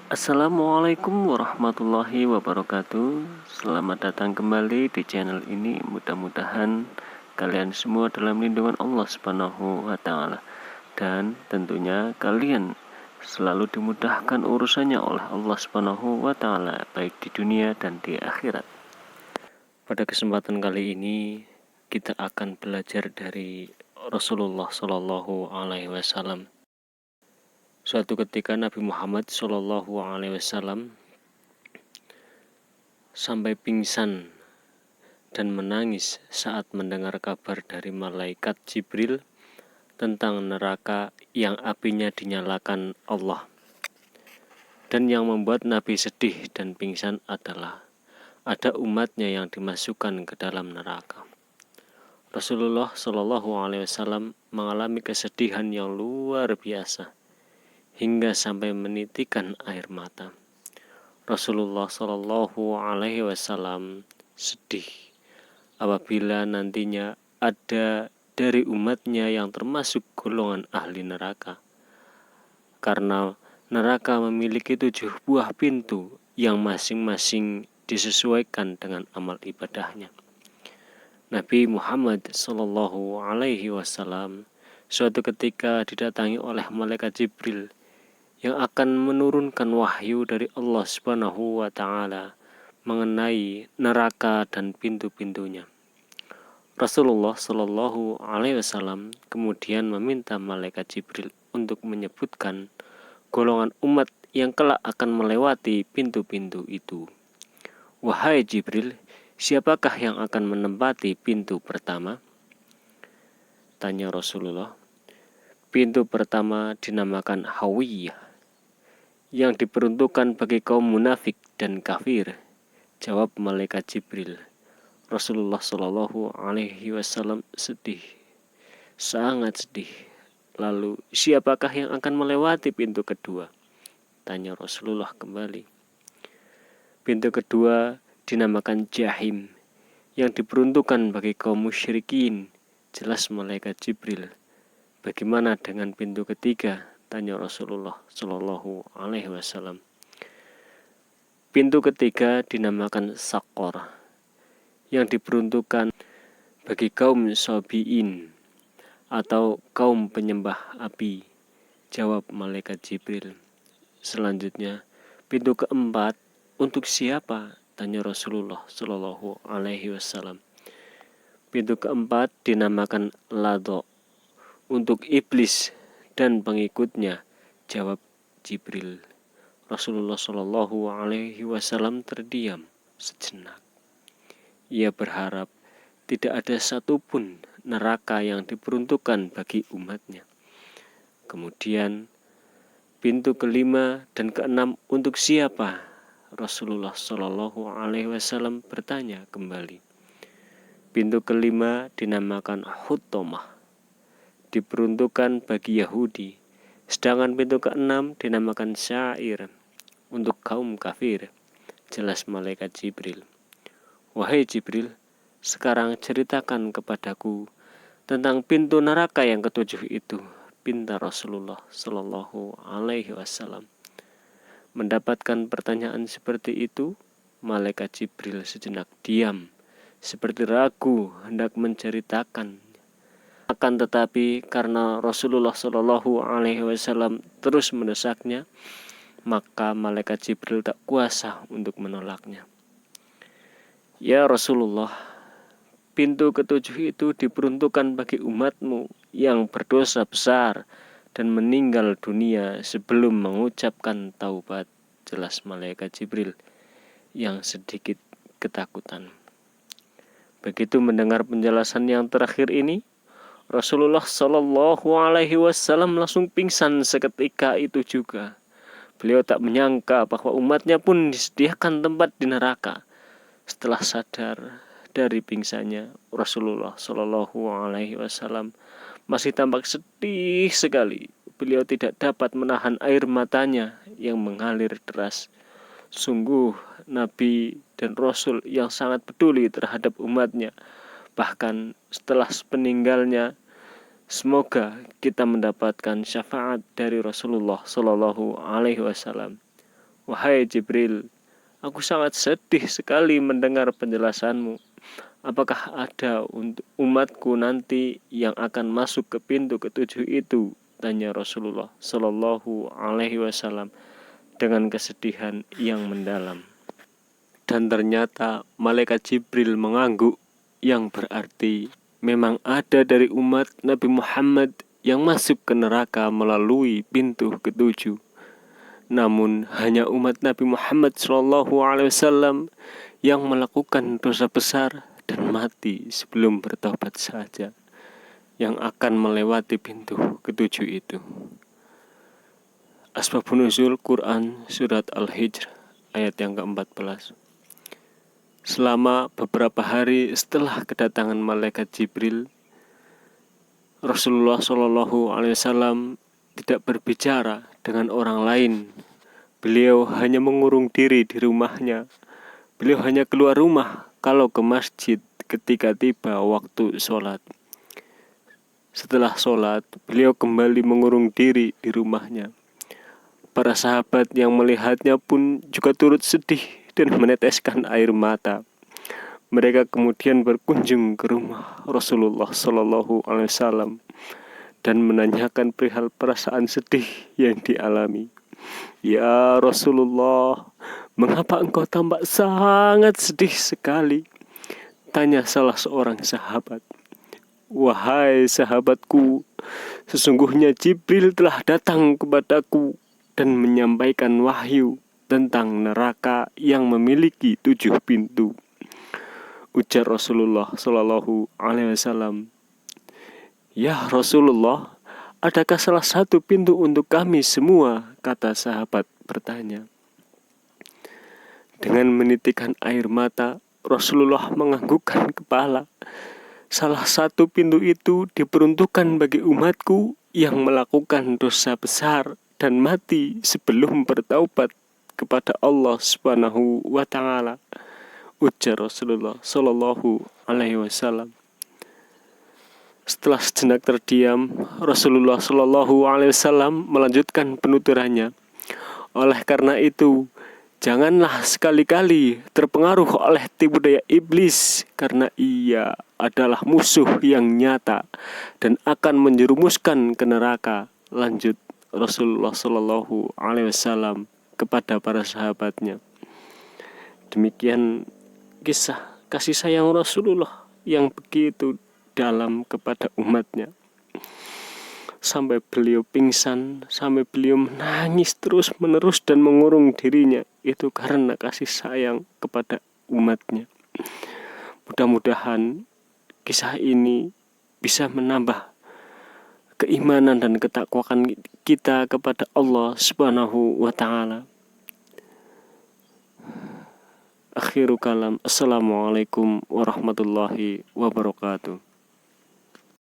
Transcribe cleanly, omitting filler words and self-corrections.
Assalamualaikum warahmatullahi wabarakatuh. Selamat datang kembali di channel ini. Mudah-mudahan kalian semua dalam lindungan Allah Subhanahu wa taala dan tentunya kalian selalu dimudahkan urusannya oleh Allah Subhanahu wa taala baik di dunia dan di akhirat. Pada kesempatan kali ini kita akan belajar dari Rasulullah Shallallahu alaihi wasallam. Suatu ketika Nabi Muhammad Shallallahu alaihi wasallam sampai pingsan dan menangis saat mendengar kabar dari malaikat Jibril tentang neraka yang apinya dinyalakan Allah. Dan yang membuat Nabi sedih dan pingsan adalah ada umatnya yang dimasukkan ke dalam neraka. Rasulullah Shallallahu alaihi wasallam mengalami kesedihan yang luar biasa hingga sampai menitikan air mata. Rasulullah Shallallahu alaihi wasallam sedih apabila nantinya ada dari umatnya yang termasuk golongan ahli neraka. Karena neraka memiliki 7 buah pintu yang masing-masing disesuaikan dengan amal ibadahnya. Nabi Muhammad Shallallahu alaihi wasallam suatu ketika didatangi oleh malaikat Jibril yang akan menurunkan wahyu dari Allah Subhanahu wa taala mengenai neraka dan pintu-pintunya. Rasulullah Shallallahu alaihi wasallam kemudian meminta malaikat Jibril untuk menyebutkan golongan umat yang kelak akan melewati pintu-pintu itu. Wahai Jibril, siapakah yang akan menempati pintu pertama? Tanya Rasulullah. Pintu pertama dinamakan Hawiyah, yang diperuntukkan bagi kaum munafik dan kafir. Jawab malaikat Jibril. Rasulullah Shallallahu alaihi wasallam sedih, sangat sedih. Lalu siapakah yang akan melewati pintu kedua? Tanya Rasulullah kembali. Pintu kedua dinamakan Jahim, yang diperuntukkan bagi kaum musyrikin. Jelas malaikat Jibril. Bagaimana dengan pintu ketiga? Tanya Rasulullah Shallallahu alaihi wasallam. Pintu ketiga dinamakan Sakor, yang diperuntukkan bagi kaum Sabi'in atau kaum penyembah api. Jawab malaikat Jibril. Selanjutnya, pintu keempat untuk siapa? Tanya Rasulullah Shallallahu alaihi wasallam. Pintu keempat dinamakan Lado, untuk iblis dan pengikutnya. Jawab Jibril. Rasulullah Shallallahu alaihi wasallam terdiam sejenak. Ia berharap tidak ada satupun neraka yang diperuntukkan bagi umatnya. Kemudian pintu kelima dan keenam untuk siapa? Rasulullah Shallallahu alaihi wasallam bertanya kembali. Pintu kelima dinamakan Hutomah, diperuntukkan bagi Yahudi. Sedangkan pintu keenam dinamakan Syair, untuk kaum kafir. Jelas malaikat Jibril. Wahai Jibril, sekarang ceritakan kepadaku tentang pintu neraka yang ketujuh itu. Pinta Rasulullah Shallallahu alaihi wasallam. Mendapatkan pertanyaan seperti itu, malaikat Jibril sejenak diam, seperti ragu hendak menceritakan. Akan tetapi karena Rasulullah Shallallahu alaihi wasallam terus mendesaknya, maka malaikat Jibril tak kuasa untuk menolaknya. Ya Rasulullah, pintu ketujuh itu diperuntukkan bagi umatmu yang berdosa besar dan meninggal dunia sebelum mengucapkan taubat. Jelas malaikat Jibril yang sedikit ketakutan. Begitu mendengar penjelasan yang terakhir ini, Rasulullah Shallallahu alaihi wasallam langsung pingsan seketika itu juga. Beliau tak menyangka bahwa umatnya pun disediakan tempat di neraka. Setelah sadar dari pingsannya, Rasulullah Shallallahu alaihi wasallam masih tampak sedih sekali. Beliau tidak dapat menahan air matanya yang mengalir deras. Sungguh Nabi dan Rasul yang sangat peduli terhadap umatnya. Bahkan setelah peninggalnya, semoga kita mendapatkan syafaat dari Rasulullah Shallallahu alaihi wasallam. "Wahai Jibril, aku sangat sedih sekali mendengar penjelasanmu. Apakah ada untuk umatku nanti yang akan masuk ke pintu ketujuh itu?" tanya Rasulullah Shallallahu Alaihi Wasallam dengan kesedihan yang mendalam. Dan ternyata malaikat Jibril mengangguk, yang berarti memang ada dari umat Nabi Muhammad yang masuk ke neraka melalui pintu ketujuh. Namun hanya umat Nabi Muhammad SAW yang melakukan dosa besar dan mati sebelum bertobat saja yang akan melewati pintu ketujuh itu. Asbabun nuzul Quran Surat Al-Hijr ayat yang ke-14. Selama beberapa hari setelah kedatangan malaikat Jibril, Rasulullah SAW tidak berbicara dengan orang lain. Beliau hanya mengurung diri di rumahnya. Beliau hanya keluar rumah kalau ke masjid ketika tiba waktu sholat. Setelah sholat, beliau kembali mengurung diri di rumahnya. Para sahabat yang melihatnya pun juga turut sedih dan meneteskan air mata. Mereka kemudian berkunjung ke rumah Rasulullah SAW dan menanyakan perihal perasaan sedih yang dialami. "Ya Rasulullah, mengapa engkau tampak sangat sedih sekali?" tanya salah seorang sahabat. "Wahai sahabatku, sesungguhnya Jibril telah datang kepadaku dan menyampaikan wahyu tentang neraka yang memiliki 7 pintu. Ujar Rasulullah Shallallahu Alaihi Wasallam, "Ya Rasulullah, adakah salah satu pintu untuk kami semua?" kata sahabat bertanya. Dengan menitikkan air mata, Rasulullah menganggukkan kepala. "Salah satu pintu itu diperuntukkan bagi umatku yang melakukan dosa besar dan mati sebelum bertaubat kepada Allah Subhanahu wa Ta'ala," ujar Rasulullah Shallallahu Alaihi Wasallam. Setelah sejenak terdiam, Rasulullah Shallallahu Alaihi Wasallam melanjutkan penuturannya. "Oleh karena itu, janganlah sekali-kali terpengaruh oleh tipu daya iblis, karena ia adalah musuh yang nyata dan akan menjerumuskan ke neraka," lanjut Rasulullah Shallallahu Alaihi Wasallam kepada para sahabatnya. Demikian kisah kasih sayang Rasulullah yang begitu dalam kepada umatnya. Sampai beliau pingsan, sampai beliau menangis terus-menerus dan mengurung dirinya. Itu karena kasih sayang kepada umatnya. Mudah-mudahan kisah ini bisa menambah keimanan dan ketakwaan kita kepada Allah Subhanahu wa Ta'ala. Akhiru kalam, assalamualaikum warahmatullahi wabarakatuh.